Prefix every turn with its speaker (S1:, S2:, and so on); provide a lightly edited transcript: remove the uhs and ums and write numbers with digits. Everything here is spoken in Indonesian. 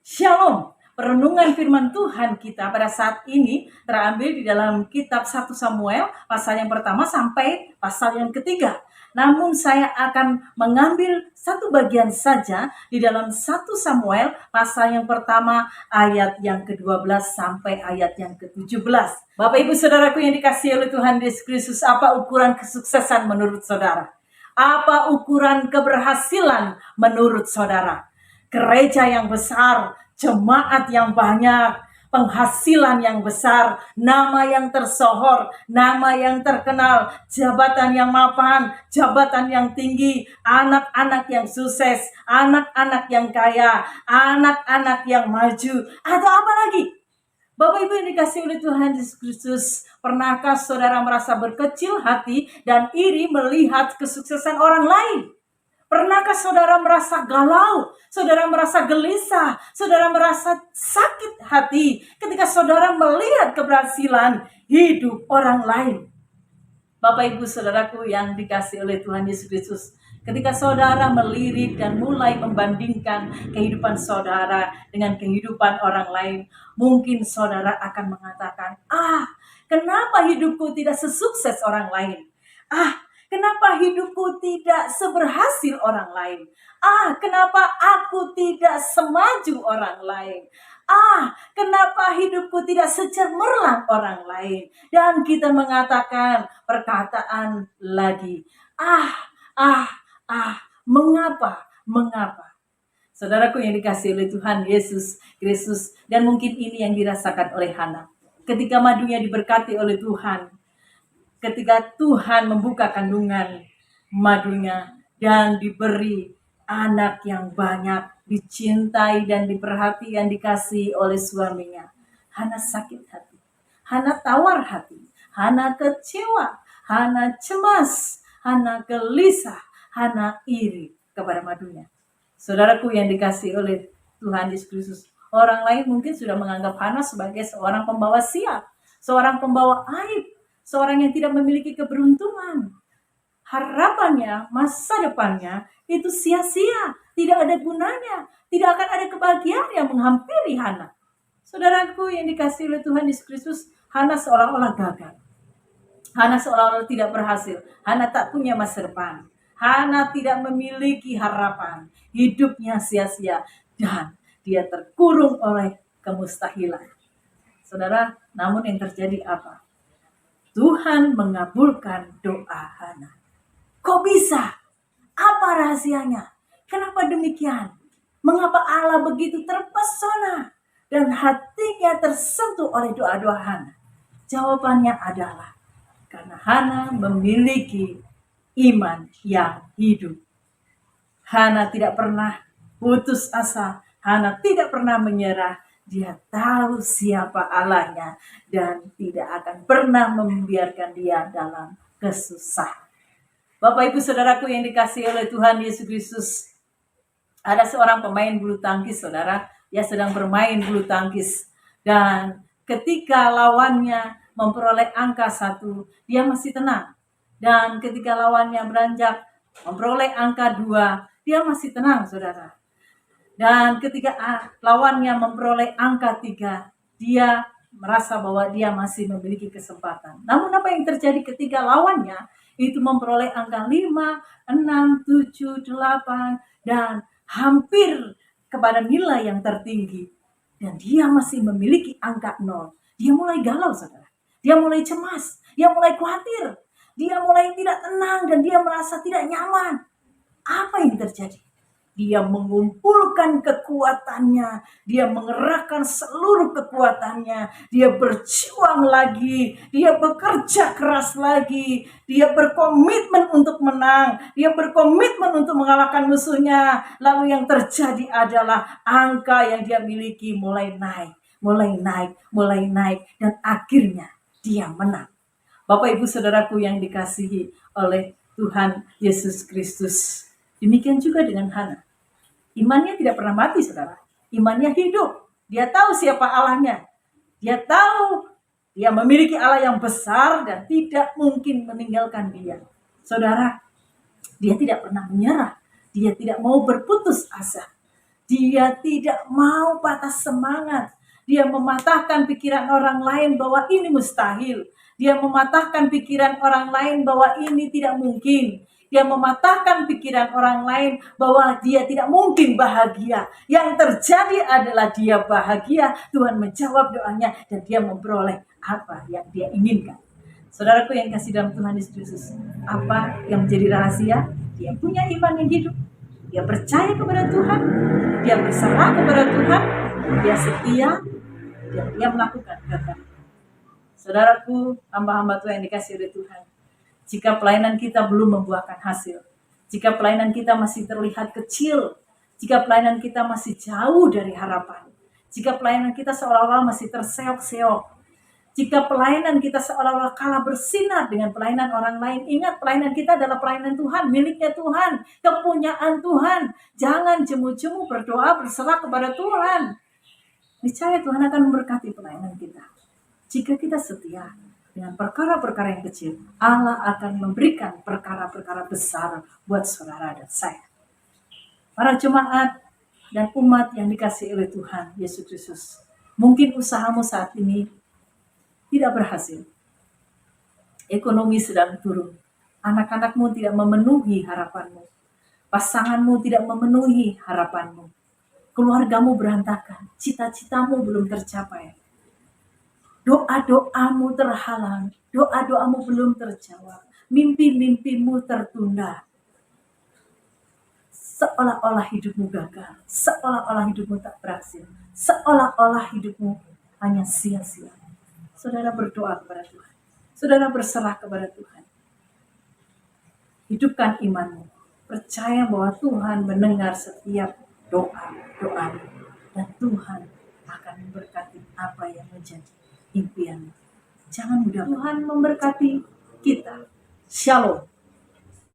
S1: Shalom. Perenungan firman Tuhan kita pada saat ini terambil di dalam kitab 1 Samuel pasal yang pertama sampai pasal yang ketiga. Namun saya akan mengambil satu bagian saja di dalam 1 Samuel pasal yang pertama ayat yang ke-12 sampai ayat yang ke-17. Bapak Ibu Saudaraku yang dikasihi oleh Tuhan Yesus Kristus, apa ukuran kesuksesan menurut saudara? Apa ukuran keberhasilan menurut saudara? Gereja yang besar, jemaat yang banyak, penghasilan yang besar, nama yang tersohor, nama yang terkenal, jabatan yang mapan, jabatan yang tinggi, anak-anak yang sukses, anak-anak yang kaya, anak-anak yang maju, atau apa lagi? Bapak Ibu yang dikasihi oleh Tuhan Yesus Kristus, pernahkah saudara merasa berkecil hati dan iri melihat kesuksesan orang lain? Pernahkah saudara merasa galau, saudara merasa gelisah, saudara merasa sakit hati ketika saudara melihat keberhasilan hidup orang lain? Bapak Ibu Saudaraku yang dikasihi oleh Tuhan Yesus Kristus, ketika saudara melirik dan mulai membandingkan kehidupan saudara dengan kehidupan orang lain, mungkin saudara akan mengatakan, kenapa hidupku tidak sesukses orang lain? Kenapa hidupku tidak seberhasil orang lain? Kenapa aku tidak semaju orang lain? Kenapa hidupku tidak secemerlang orang lain? Dan kita mengatakan perkataan lagi. Mengapa? Saudaraku yang dikasihi oleh Tuhan Yesus Kristus, dan mungkin ini yang dirasakan oleh Hana. Ketika madunya diberkati oleh Tuhan, ketika Tuhan membuka kandungan madunya dan diberi anak yang banyak, dicintai dan diperhati dan dikasihi oleh suaminya, Hana sakit hati, Hana tawar hati, Hana kecewa, Hana cemas, Hana gelisah, Hana iri kepada madunya. Saudaraku yang dikasihi oleh Tuhan Yesus Kristus, orang lain mungkin sudah menganggap Hana sebagai seorang pembawa sial, seorang pembawa aib, seorang yang tidak memiliki keberuntungan. Harapannya, masa depannya itu sia-sia, tidak ada gunanya, tidak akan ada kebahagiaan yang menghampiri Hana. Saudaraku yang dikasihi oleh Tuhan Yesus Kristus, Hana seolah-olah gagal. Hana seolah-olah tidak berhasil. Hana tak punya masa depan. Hana tidak memiliki harapan. Hidupnya sia-sia dan dia terkurung oleh kemustahilan. Saudara, namun yang terjadi apa? Tuhan mengabulkan doa Hana. Kok bisa? Apa rahasianya? Kenapa demikian? Mengapa Allah begitu terpesona dan hatinya tersentuh oleh doa-doa Hana? Jawabannya adalah karena Hana memiliki iman yang hidup. Hana tidak pernah putus asa. Hana tidak pernah menyerah. Dia tahu siapa Allahnya dan tidak akan pernah membiarkan dia dalam kesusahan. Bapak Ibu Saudaraku yang dikasihi oleh Tuhan Yesus Kristus, ada seorang pemain bulu tangkis, saudara, dia sedang bermain bulu tangkis, dan ketika lawannya memperoleh angka 1, dia masih tenang. Dan ketika lawannya beranjak memperoleh angka 2, dia masih tenang, saudara. Dan ketika lawannya memperoleh angka 3, dia merasa bahwa dia masih memiliki kesempatan. Namun apa yang terjadi ketika lawannya itu memperoleh angka 5, 6, 7, 8, dan hampir kepada nilai yang tertinggi. Dan dia masih memiliki angka 0. Dia mulai galau, saudara. Dia mulai cemas. Dia mulai khawatir. Dia mulai tidak tenang dan dia merasa tidak nyaman. Apa yang terjadi? Dia mengumpulkan kekuatannya, dia mengerahkan seluruh kekuatannya, dia berjuang lagi, dia bekerja keras lagi, dia berkomitmen untuk menang, dia berkomitmen untuk mengalahkan musuhnya. Lalu yang terjadi adalah angka yang dia miliki mulai naik, dan akhirnya dia menang. Bapak Ibu Saudaraku yang dikasihi oleh Tuhan Yesus Kristus, demikian juga dengan Hana. Imannya tidak pernah mati, saudara. Imannya hidup. Dia tahu siapa Allahnya. Dia tahu dia memiliki Allah yang besar dan tidak mungkin meninggalkan dia. Saudara, dia tidak pernah menyerah. Dia tidak mau berputus asa. Dia tidak mau patah semangat. Dia mematahkan pikiran orang lain bahwa ini mustahil. Dia mematahkan pikiran orang lain bahwa ini tidak mungkin. Dia mematahkan pikiran orang lain bahwa dia tidak mungkin bahagia. Yang terjadi adalah dia bahagia. Tuhan menjawab doanya dan dia memperoleh apa yang dia inginkan. Saudaraku yang kasih dalam Tuhan Yesus, apa yang menjadi rahasia? Dia punya iman yang hidup. Dia percaya kepada Tuhan, dia berserah kepada Tuhan, dia setia, dan dia melakukan kehendak. Saudaraku, hamba-hamba Tuhan yang dikasih oleh Tuhan, jika pelayanan kita belum membuahkan hasil, jika pelayanan kita masih terlihat kecil, jika pelayanan kita masih jauh dari harapan, jika pelayanan kita seolah-olah masih terseok-seok, jika pelayanan kita seolah-olah kalah bersinar dengan pelayanan orang lain, ingat pelayanan kita adalah pelayanan Tuhan, miliknya Tuhan, kepunyaan Tuhan. Jangan jemu-jemu berdoa berserah kepada Tuhan. Niscaya Tuhan akan memberkati pelayanan kita. Jika kita setia dengan perkara-perkara yang kecil, Allah akan memberikan perkara-perkara besar buat saudara dan saya. Para jemaat dan umat yang dikasihi oleh Tuhan Yesus Kristus, mungkin usahamu saat ini tidak berhasil. Ekonomi sedang turun. Anak-anakmu tidak memenuhi harapanmu. Pasanganmu tidak memenuhi harapanmu. Keluargamu berantakan. Cita-citamu belum tercapai. Doa-doamu terhalang. Doa-doamu belum terjawab. Mimpi-mimpimu tertunda. Seolah-olah hidupmu gagal. Seolah-olah hidupmu tak berhasil. Seolah-olah hidupmu hanya sia-sia. Saudara berdoa kepada Tuhan. Saudara berserah kepada Tuhan. Hidupkan imanmu. Percaya bahwa Tuhan mendengar setiap doa-doamu. Dan Tuhan akan memberkati apa yang menjadi impianmu. Jangan mudah. Tuhan memberkati kita. Shalom.